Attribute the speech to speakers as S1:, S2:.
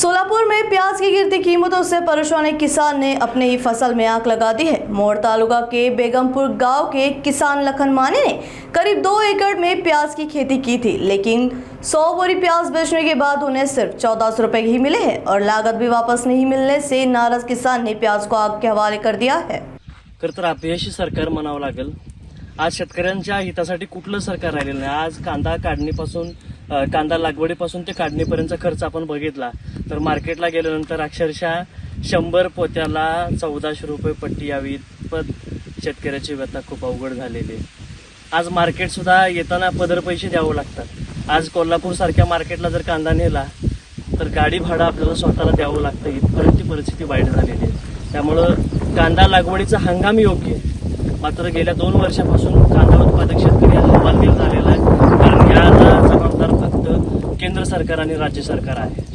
S1: सोलापुर में प्याज की गिरती कीमतों से परेशान एक किसान ने अपने ही फसल में आग लगा दी है। मोड़ तालुका के बेगमपुर गांव के किसान लखन माने ने करीब 2 एकड़ में प्याज की खेती की थी, लेकिन 100 बोरी प्याज बेचने के बाद उन्हें सिर्फ 1400 रुपए ही मिले हैं और लागत भी वापस नहीं मिलने से नाराज किसान ने प्याज को आग के हवाले कर दिया है।
S2: तर अपयशी सरकार म्हणावं लागेल। आज शेतकऱ्यांच्या हितासाठी कुठलं सरकार राहिलेलं नाही। आज कांदा काढणीपासून कांदा लागवडीपासून ते काढणीपर्यंतचा खर्च आपण बघितला तर मार्केटला गेल्यानंतर अक्षरशः 100 पोत्याला 1400 रुपये पट्टी यावी पण शेतकऱ्याची व्यथा खूप अवघड झालेली आहे। आज मार्केट सुद्धा येताना पदर पैसे द्यावे लागतात। आज कोल्हापूर सारख्या मार्केटला जर कांदा नेला तर गाडी भाडं आपल्याला स्वतःला द्यावं लागतं। इथपर्यंत परिस्थिती वाईट झालेली आहे। त्यामुळे कांदा लागवडीचा हंगाम योग्य आहे, मात्र गेल्या 2 वर्षापासून कांदा उत्पादक शेतकरी हवालदिल झालेला आहे, कारण याला जबाबदार फक्त केंद्र सरकार आणि राज्य सरकार आहे।